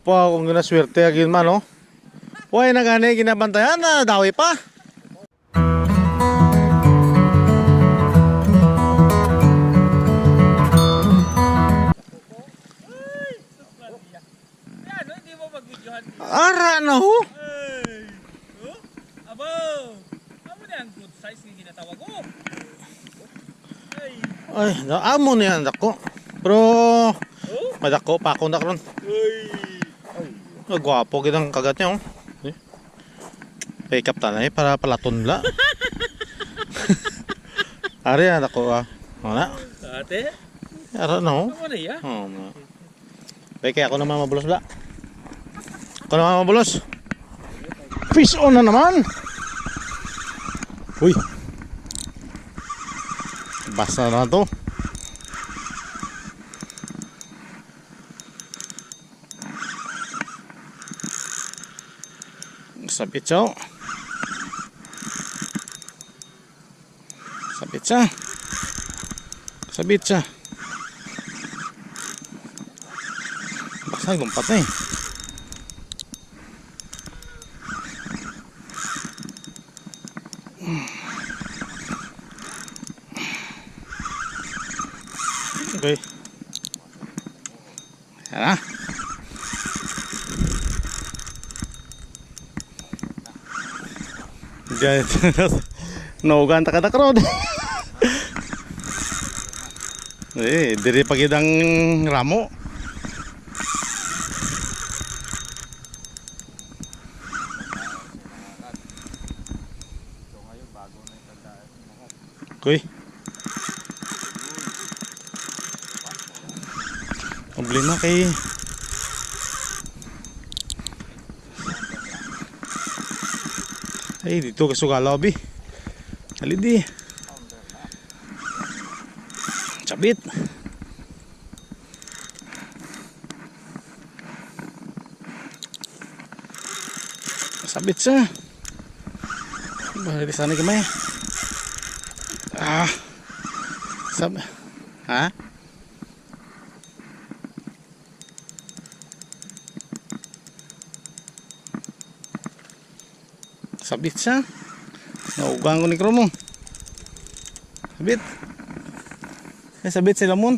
pa kung ginaswerte agin man no. Huwag na gani ginabantayan na dawi pa. Ara na ho. Abo. Amo na ang good size nga ginatawag ko. Ay, amo na yan dako. Pero madako pa ako na karon. Gwapo gidang kagat niya oh. Pick up tanay para palaton la. Ari na dako ah. Wala. Ate. Ara na ho. Amo na ya. Oh. Peke ako naman mabulos la. Ako naman mabulos. Fish on na naman. Uy. Basta na to. Sabit siya. Sabit siya. Sabit siya. Basta gumpat na eh. Okay. Yan na. Diyan. Naugan ta kada karon. Diri pagidang ramo. Kuy. Problema kay ay dito ka sugalaw bi. Halidi. Cabit. Sabit siya. Balik sana gamay. Ha? Sabit siya. Naugang ko ni Kromo. Sabit. Sabit sila mon.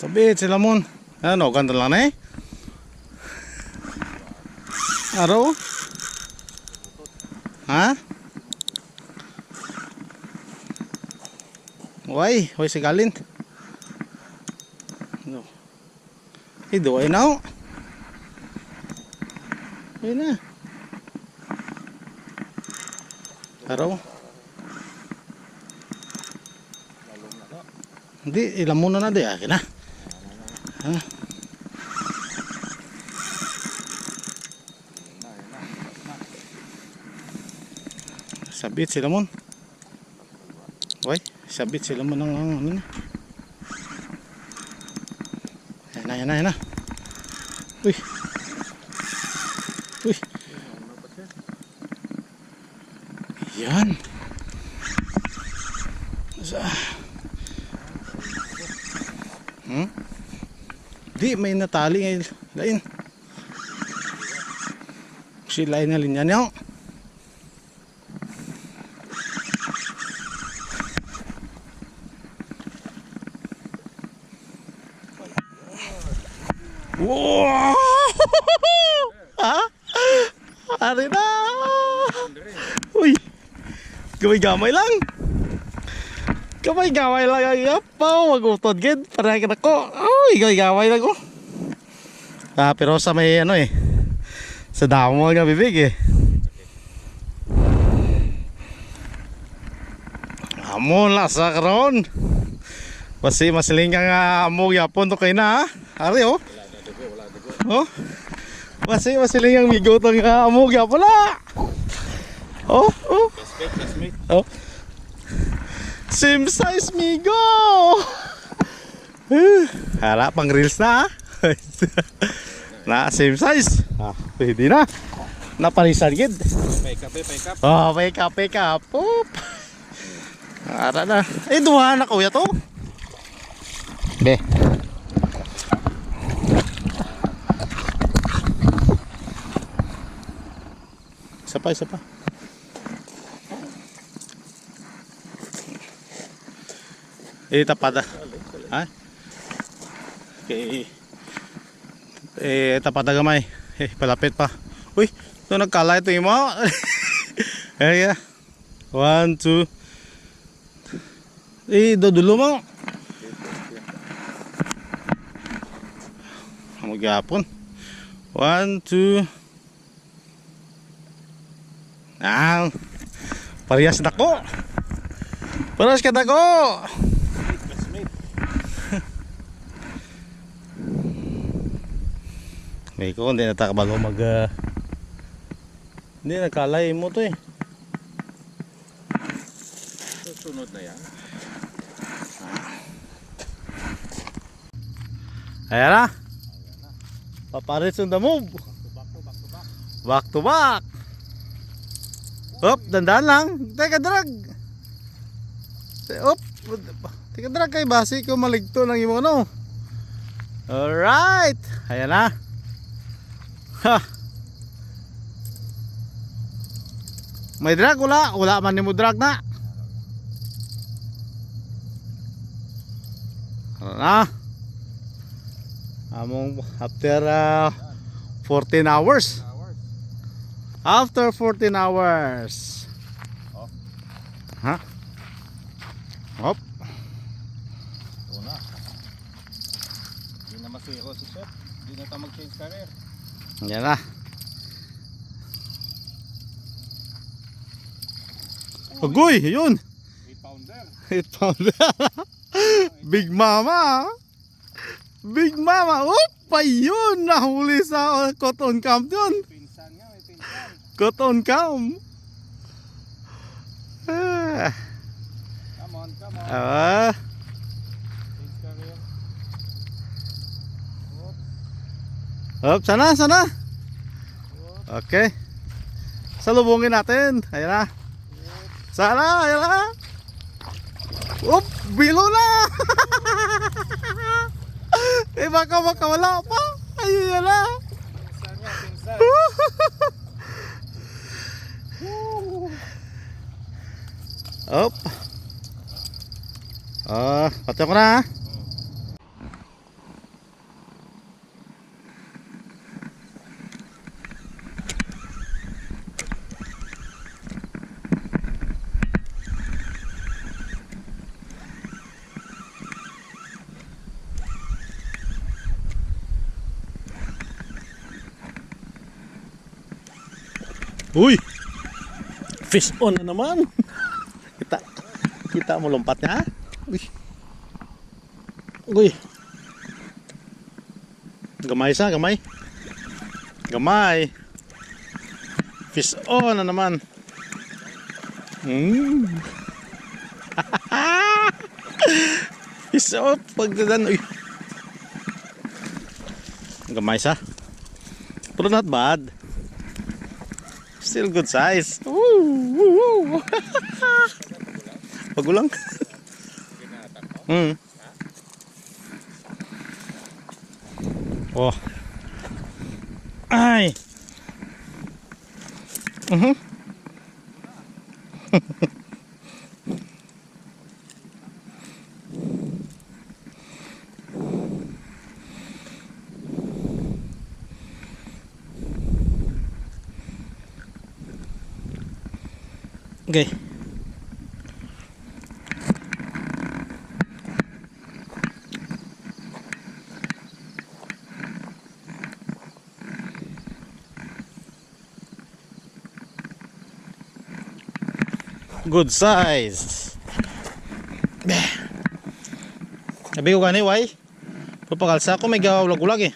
Sabit sila mon. Ano, ganda lang na eh. Araw? Ha? Why si Galin? No. Ido ay now. Ay na. Araw? Hindi, ilam muna na di akin na. Ha? Sabit sila mon. Why? Sabit sila mon ng ano na. Yan na. Uy. Uy. Yan. Di may natali ngayon. Lain. Si lain na linya niyo. Wow! Ha? Ari na! Uy! Gamay-gamay lang! Gamay-gamay lang ang yapaw! Mag-utod gid! Parang ka na ko! Uy! Gamay-gamay lang ko! Pero sa may ano eh, sa damo nga bibig eh. Amo na sa karon. Pasi masiling nga amo yapon to kay na ha? Ari oh. Oh. Pasi masiling ang migo to nga amo yapon na. Oh. Oh. Same size migo. Hala pang reels na ha. Na same size. Pwede na. Napalisan gid. Pick up. Oh, pick up. Poop. Ara na. Duha na kuya to. Be. Isa pa. Tapada. Ha? Okay. Tapada gamay. Palapit pa. Uy, ito nagkala ito yung mga. Ayan. 1, 2. Dodulo mo. Magyapon. 1, 2. Parehas na ko. Parehas ka na ko. May ko, hindi natakabalo hindi nakalay mo to eh. Susunod na yan. Ayan na. Paparis on the move. Back to back. Hop, dandan lang. Teka drag. Hop. Teka drag kay basi ko maligto ng imo no. Alright. Ayan na. Ha. May drag wala man nimo drag na. Na. Among after 14 hours. After 14 hours. Oh. Ha? Hop. Oo na. Hindi na masiro si Chef. Hindi na tayo mag-change career. Yan na. Agoy, yun. 8 pounder. 8 pounder. Big Mama. Big Mama. Opa, yun. Nahuli sa cotton camp yun. Pinsan nga, may pinsan. Cotton camp. Come on. Change career. Hop, sana. Okay. Salubungin natin. Ayan na. Sana, ayan na. Up, bilo na. Baka wala pa. Ayan na. Pinsan nga, pinsan. Up. Pati ko na. Uy! Fish on na naman. Kita mo lompat niya. Uy. Gamay. Fish on na naman. Fish on pagdadan. Uy. Gamay sa. Pero not bad. Still good size. Pagulang. Oh. Ay. Okay. Good size. Sabi ko gani, why? Papakalsa ko may gawlag-ulag eh.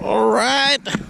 Alright.